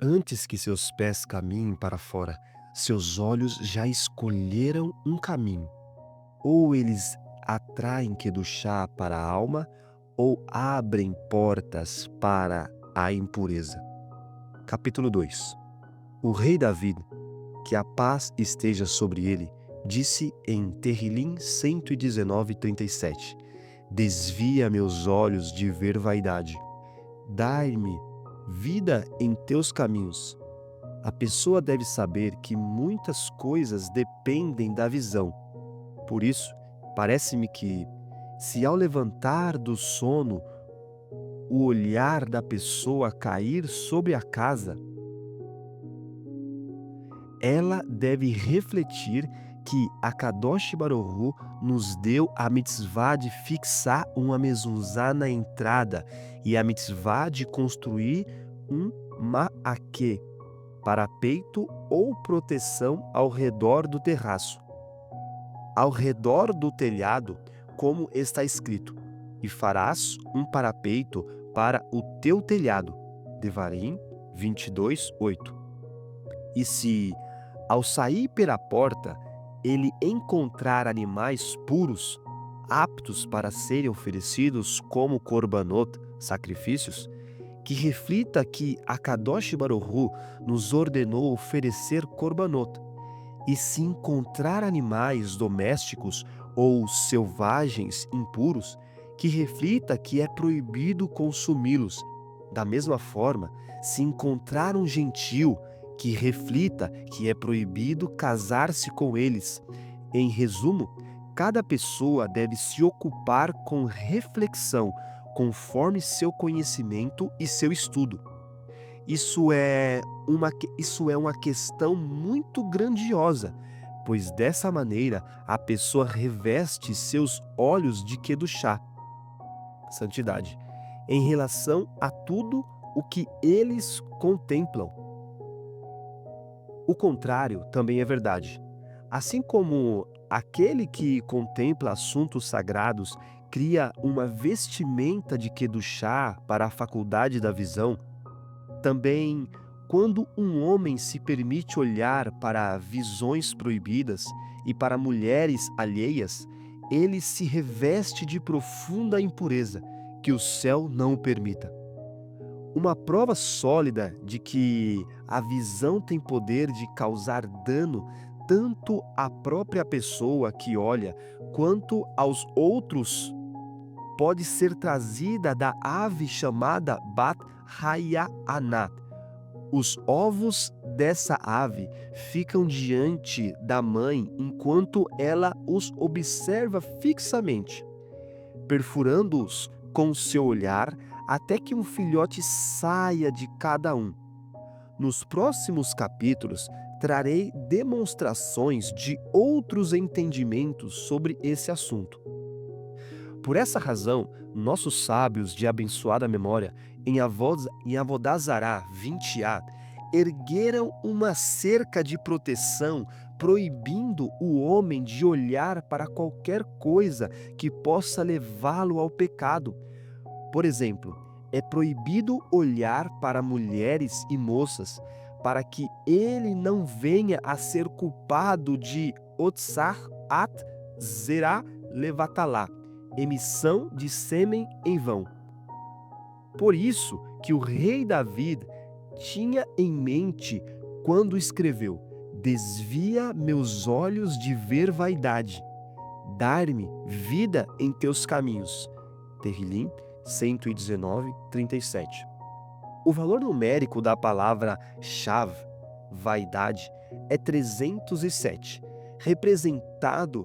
Antes que seus pés caminhem para fora, seus olhos já escolheram um caminho. Ou eles atraem Kedushá para a alma, ou abrem portas para a impureza. Capítulo 2. O rei David, que a paz esteja sobre ele, disse em Terrilim 119:37: Desvia meus olhos de ver vaidade. Dai-me vida em teus caminhos. A pessoa deve saber que muitas coisas dependem da visão. Por isso, parece-me que, se ao levantar do sono, o olhar da pessoa cair sobre a casa, ela deve refletir que a Kadosh Baruch Hu nos deu a mitzvah de fixar uma mezuzá na entrada e a mitzvah de construir um ma'akeh, parapeito ou proteção ao redor do terraço, ao redor do telhado, como está escrito: e farás um parapeito para o teu telhado. Devarim 22:8. E se, ao sair pela porta, ele encontrar animais puros, aptos para serem oferecidos como korbanot, sacrifícios, que reflita que a Kadosh Baruch Hu nos ordenou oferecer korbanot. E se encontrar animais domésticos ou selvagens impuros, que reflita que é proibido consumi-los. Da mesma forma, se encontrar um gentil, que reflita que é proibido casar-se com eles. Em resumo, cada pessoa deve se ocupar com reflexão, conforme seu conhecimento e seu estudo. Isso é uma questão muito grandiosa, pois dessa maneira a pessoa reveste seus olhos de Kedushá, santidade, em relação a tudo o que eles contemplam. O contrário também é verdade. Assim como aquele que contempla assuntos sagrados cria uma vestimenta de Kedushá para a faculdade da visão, também, quando um homem se permite olhar para visões proibidas e para mulheres alheias, ele se reveste de profunda impureza, que o céu não o permita. Uma prova sólida de que a visão tem poder de causar dano tanto à própria pessoa que olha, quanto aos outros, pode ser trazida da ave chamada Bat Hayanah. Os ovos dessa ave ficam diante da mãe enquanto ela os observa fixamente, perfurando-os com seu olhar até que um filhote saia de cada um. Nos próximos capítulos, trarei demonstrações de outros entendimentos sobre esse assunto. Por essa razão, nossos sábios de abençoada memória, em Avodazará 20a, ergueram uma cerca de proteção, proibindo o homem de olhar para qualquer coisa que possa levá-lo ao pecado. Por exemplo, é proibido olhar para mulheres e moças, para que ele não venha a ser culpado de Otsar at Zerá Levatalá, emissão de sêmen em vão. Por isso que o rei David tinha em mente quando escreveu: Desvia meus olhos de ver vaidade, dar-me vida em teus caminhos. Terrilim 119:37. O valor numérico da palavra shav, vaidade, é 307, representado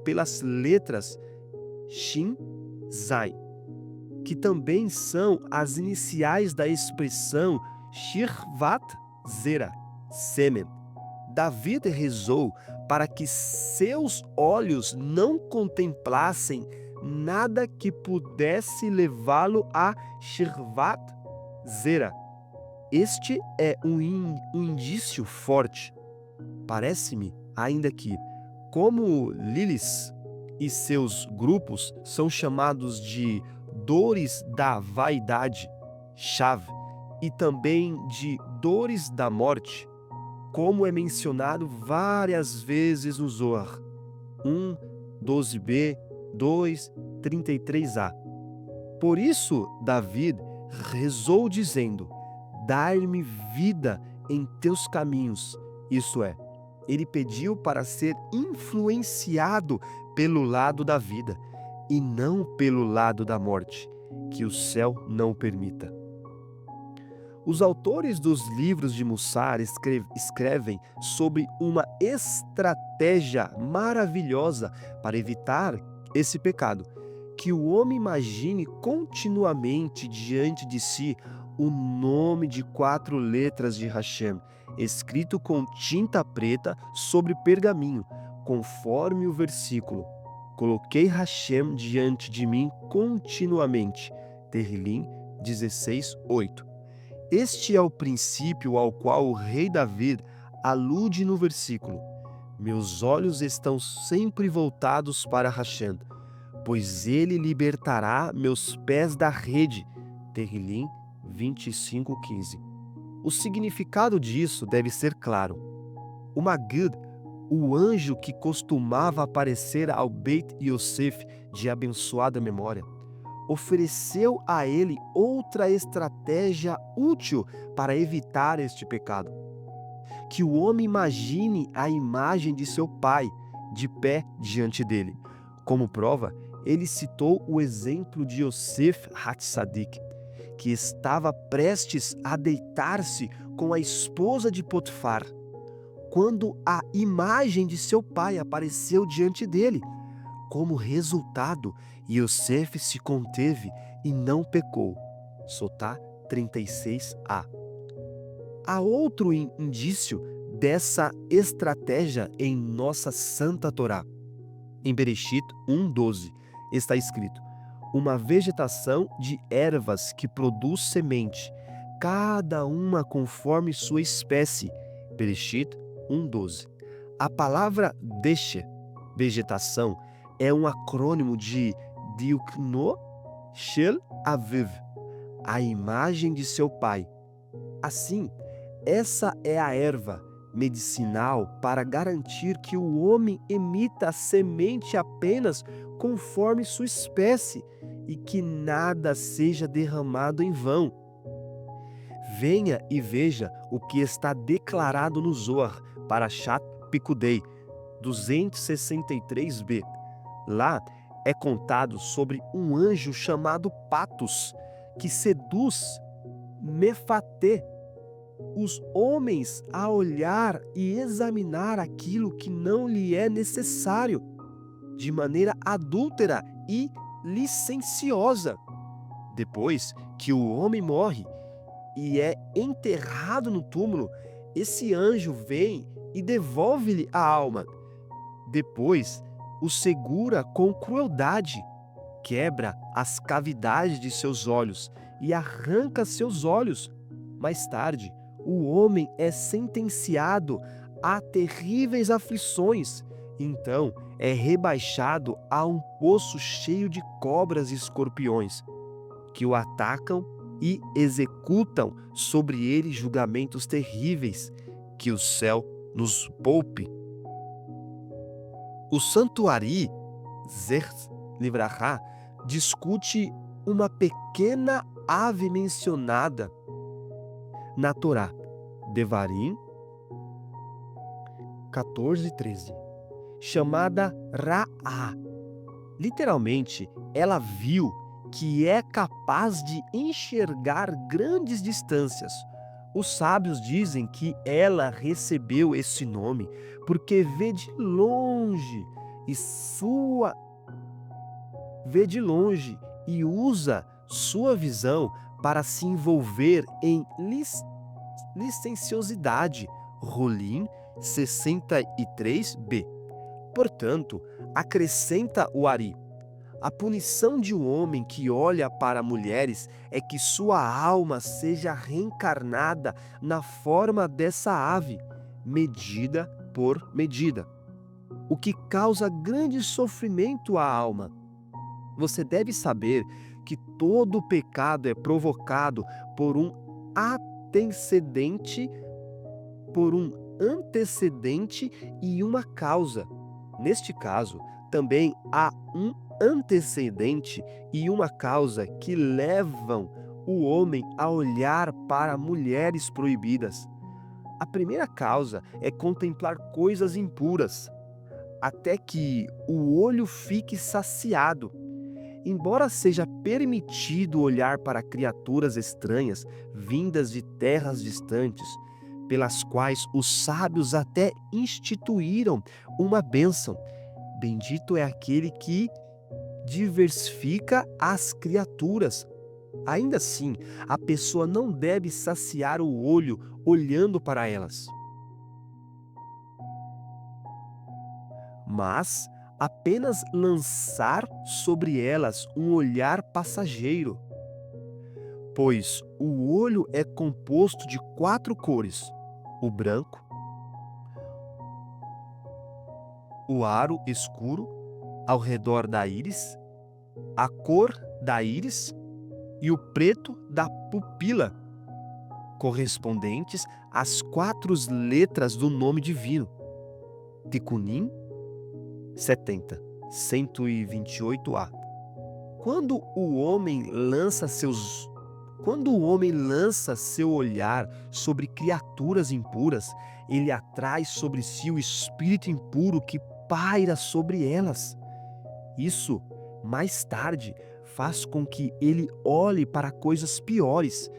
pelas letras Shin, Zai, que também são as iniciais da expressão Shirvat Zera, sêmen. David rezou para que seus olhos não contemplassem nada que pudesse levá-lo a Shirvat Zera. Este é um indício forte. Parece-me ainda que, como Lilith e seus grupos são chamados de dores da vaidade, Shav, e também de dores da morte, como é mencionado várias vezes no Zohar 1, 12b, 2, 33a. Por isso, David rezou dizendo: dai-me vida em teus caminhos. Isto é, ele pediu para ser influenciado pelo lado da vida e não pelo lado da morte, que o céu não permita. Os autores dos livros de Mussar escrevem sobre uma estratégia maravilhosa para evitar esse pecado: que o homem imagine continuamente diante de si o nome de 4 letras de Hashem, escrito com tinta preta sobre pergaminho, conforme o versículo: coloquei Hashem diante de mim continuamente. Tehillim 16:8. Este é o princípio ao qual o rei Davi alude no versículo: meus olhos estão sempre voltados para Hashem, pois ele libertará meus pés da rede. Tehillim 25:15. O significado disso deve ser claro. O Magid, o anjo que costumava aparecer ao Beit Yosef de abençoada memória, ofereceu a ele outra estratégia útil para evitar este pecado: que o homem imagine a imagem de seu pai de pé diante dele. Como prova, ele citou o exemplo de Yosef Hatzadik, que estava prestes a deitar-se com a esposa de Potifar, quando a imagem de seu pai apareceu diante dele. Como resultado, Yosef se conteve e não pecou. Sotá 36a. Há outro indício dessa estratégia em nossa Santa Torá. Em Bereshit 1:12 está escrito: uma vegetação de ervas que produz semente, cada uma conforme sua espécie. Bereshit 1:12. A palavra deshe, vegetação, é um acrônimo de Diukno Shel Aviv, a imagem de seu pai. Assim, essa é a erva medicinal para garantir que o homem emita a semente apenas conforme sua espécie e que nada seja derramado em vão. Venha e veja o que está declarado no Zohar Parashat Pikudei 263b. Lá é contado sobre um anjo chamado Patos, que seduz Mefatê, os homens, a olhar e examinar aquilo que não lhe é necessário, de maneira adúltera e licenciosa. Depois que o homem morre e é enterrado no túmulo, esse anjo vem e devolve-lhe a alma. Depois, o segura com crueldade, quebra as cavidades de seus olhos e arranca seus olhos. Mais tarde, o homem é sentenciado a terríveis aflições, então é rebaixado a um poço cheio de cobras e escorpiões, que o atacam e executam sobre ele julgamentos terríveis. Que o céu nos poupe. O Santuari, Zerz Livrahá, discute uma pequena ave mencionada na Torá, Devarim 14:13, chamada Ra'á. Literalmente, ela viu que é capaz de enxergar grandes distâncias. Os sábios dizem que ela recebeu esse nome porque vê de longe e usa sua visão para se envolver em licenciosidade. Rolim 63b. Portanto, acrescenta o Ari: a punição de um homem que olha para mulheres é que sua alma seja reencarnada na forma dessa ave, medida por medida, o que causa grande sofrimento à alma. Você deve saber que todo pecado é provocado por um antecedente por um antecedente e uma causa. Neste caso, também há um antecedente e uma causa que levam o homem a olhar para mulheres proibidas. A primeira causa é contemplar coisas impuras, até que o olho fique saciado. Embora seja permitido olhar para criaturas estranhas, vindas de terras distantes, pelas quais os sábios até instituíram uma bênção. Bendito é aquele que diversifica as criaturas. Ainda assim, a pessoa não deve saciar o olho olhando para elas, mas apenas lançar sobre elas um olhar passageiro, pois o olho é composto de 4 cores: o branco, o aro escuro ao redor da íris, a cor da íris e o preto da pupila, correspondentes às 4 letras do nome divino. Ticunim 70, 128a. Quando o homem lança seu olhar sobre criaturas impuras, ele atrai sobre si o espírito impuro que paira sobre elas. Isso, mais tarde, faz com que ele olhe para coisas piores,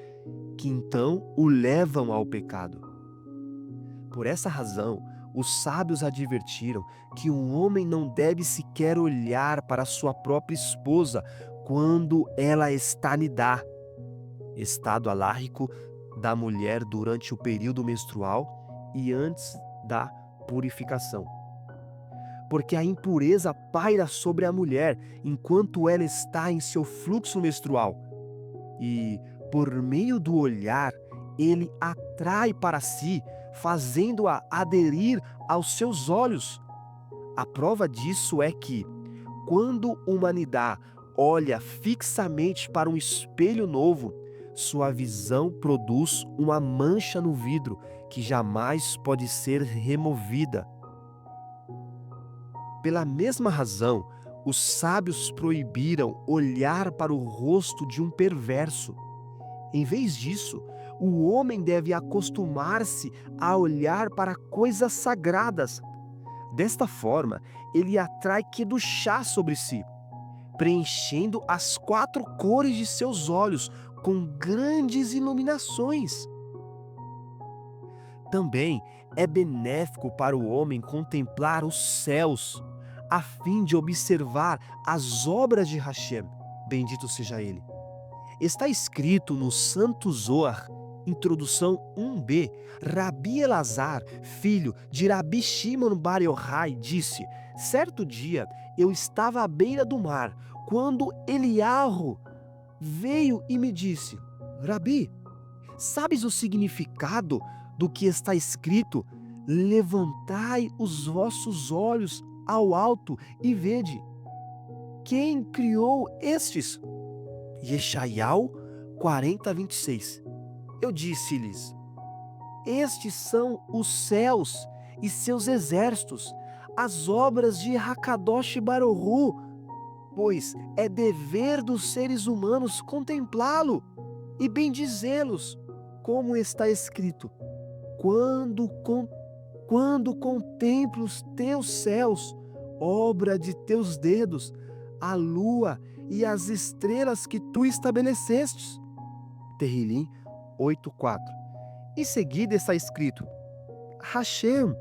que então o levam ao pecado. Por essa razão, os sábios advertiram que um homem não deve sequer olhar para sua própria esposa quando ela está nidá, estado alárrico da mulher durante o período menstrual e antes da purificação. Porque a impureza paira sobre a mulher enquanto ela está em seu fluxo menstrual. E, por meio do olhar, ele atrai para si, fazendo-a aderir aos seus olhos. A prova disso é que, quando uma nidá olha fixamente para um espelho novo, sua visão produz uma mancha no vidro que jamais pode ser removida. Pela mesma razão, os sábios proibiram olhar para o rosto de um perverso. Em vez disso, o homem deve acostumar-se a olhar para coisas sagradas. Desta forma, ele atrai Kedushá sobre si, preenchendo as 4 cores de seus olhos com grandes iluminações. Também é benéfico para o homem contemplar os céus, a fim de observar as obras de Hashem, bendito seja ele. Está escrito no Santo Zohar, introdução 1b, Rabi Elazar, filho de Rabi Shimon Bar Yochai, disse: certo dia eu estava à beira do mar, quando Eliarro veio e me disse: Rabi, sabes o significado do que está escrito? Levantai os vossos olhos ao alto e vede. Quem criou estes? Yeshaiau 40:26. Eu disse-lhes: estes são os céus e seus exércitos, as obras de Hakadosh Baruch, pois é dever dos seres humanos contemplá-lo e bendizê-los, como está escrito: quando contemplo os teus céus, obra de teus dedos, a lua e as estrelas que tu estabelecestes. Terrilim 8:4. Em seguida está escrito: Hashem,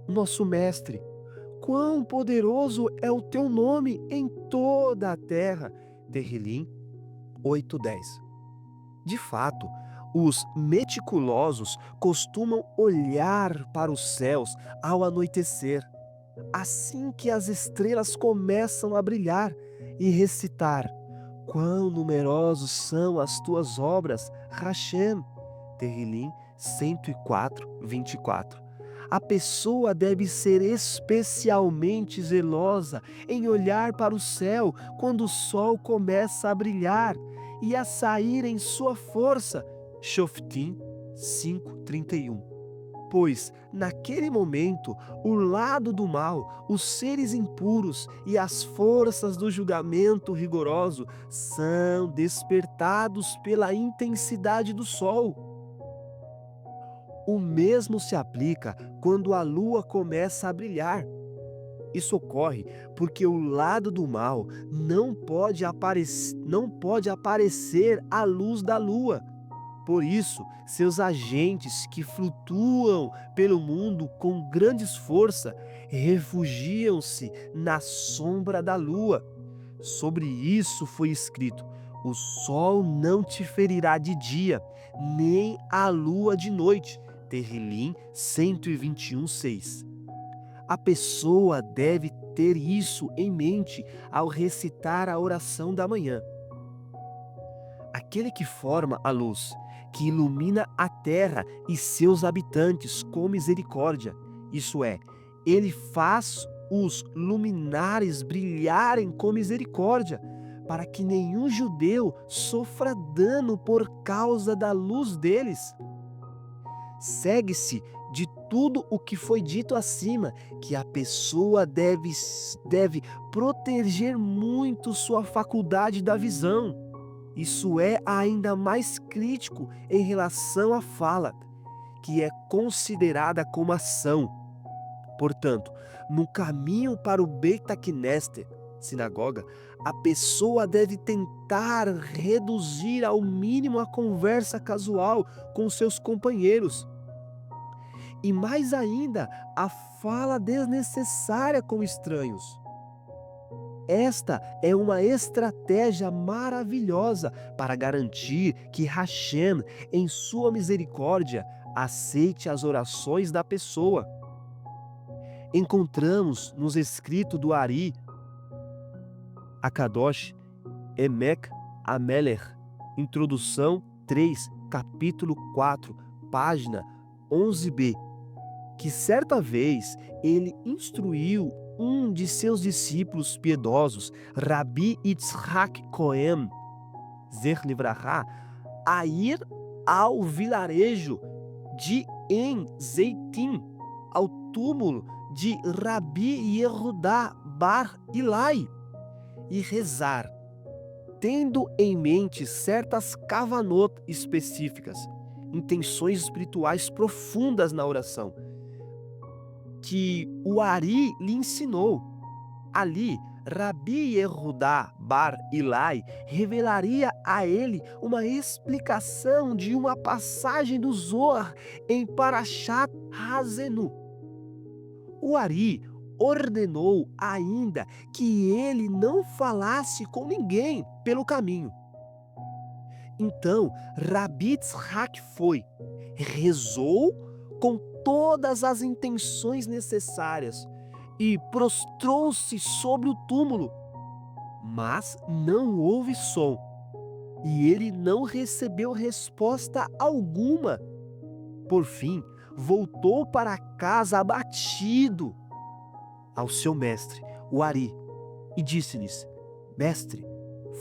nosso mestre, quão poderoso é o teu nome em toda a terra. Terrilim 8:10. De fato, os meticulosos costumam olhar para os céus ao anoitecer, assim que as estrelas começam a brilhar, e recitar: quão numerosos são as tuas obras, Hashem. Terrilim 104:24. A pessoa deve ser especialmente zelosa em olhar para o céu quando o sol começa a brilhar e a sair em sua força, Shoftim 5:31. Pois, naquele momento, o lado do mal, os seres impuros e as forças do julgamento rigoroso são despertados pela intensidade do sol. O mesmo se aplica quando a lua começa a brilhar. Isso ocorre porque o lado do mal não pode aparecer à luz da lua. Por isso, seus agentes que flutuam pelo mundo com grande força refugiam-se na sombra da lua. Sobre isso foi escrito: o sol não te ferirá de dia, nem a lua de noite. Terrilim 121:6. A pessoa deve ter isso em mente ao recitar a oração da manhã. Aquele que forma a luz, que ilumina a terra e seus habitantes com misericórdia, isso é, ele faz os luminares brilharem com misericórdia, para que nenhum judeu sofra dano por causa da luz deles. Segue-se de tudo o que foi dito acima, que a pessoa deve proteger muito sua faculdade da visão. Isso é ainda mais crítico em relação à fala, que é considerada como ação. Portanto, no caminho para o Beit HaKnesset, sinagoga, a pessoa deve tentar reduzir ao mínimo a conversa casual com seus companheiros. E mais ainda, a fala desnecessária com estranhos. Esta é uma estratégia maravilhosa para garantir que Hashem, em sua misericórdia, aceite as orações da pessoa. Encontramos nos escritos do Ari Akadosh Emek Ameler, introdução 3, capítulo 4, página 11b, que certa vez ele instruiu um de seus discípulos piedosos, Rabi Yitzhak Cohen, Zer Livrahá, a ir ao vilarejo de En Zeitim, ao túmulo de Rabi Yehudá Bar Ilai, e rezar, tendo em mente certas kavanot específicas, intenções espirituais profundas na oração, que o Ari lhe ensinou. Ali, Rabi Yehudá Bar Ilai revelaria a ele uma explicação de uma passagem do Zohar em Parashat Hazenu. O Ari ordenou ainda que ele não falasse com ninguém pelo caminho. Então, Rabi Yitzhak foi, rezou com todas as intenções necessárias e prostrou-se sobre o túmulo, mas não houve som, e ele não recebeu resposta alguma. Por fim, voltou para casa abatido ao seu mestre, o Ari, e disse-lhes: Mestre,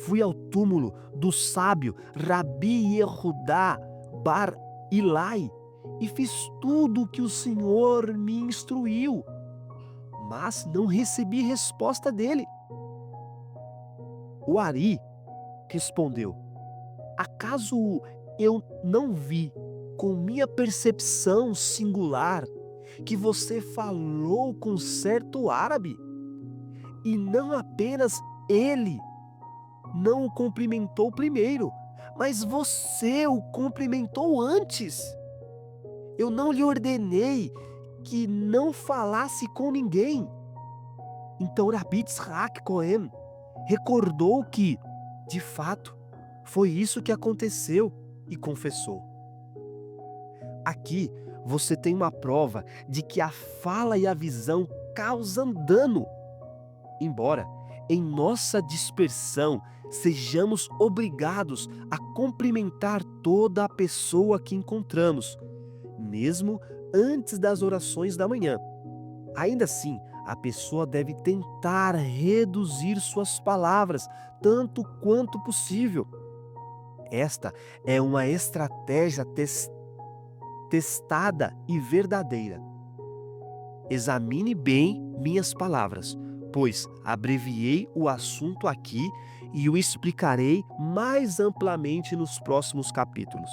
fui ao túmulo do sábio Rabi Yehudá Bar Ilai e fiz tudo o que o Senhor me instruiu, mas não recebi resposta dele. O Ari respondeu: Acaso eu não vi, com minha percepção singular, que você falou com certo árabe? E não apenas ele não o cumprimentou primeiro, mas você o cumprimentou antes. Eu não lhe ordenei que não falasse com ninguém. Então Rabi Yitzhak Cohen recordou que, de fato, foi isso que aconteceu e confessou. Aqui você tem uma prova de que a fala e a visão causam dano. Embora, em nossa dispersão, sejamos obrigados a cumprimentar toda a pessoa que encontramos, mesmo antes das orações da manhã. Ainda assim, a pessoa deve tentar reduzir suas palavras tanto quanto possível. Esta é uma estratégia testada e verdadeira. Examine bem minhas palavras, pois abreviei o assunto aqui e o explicarei mais amplamente nos próximos capítulos.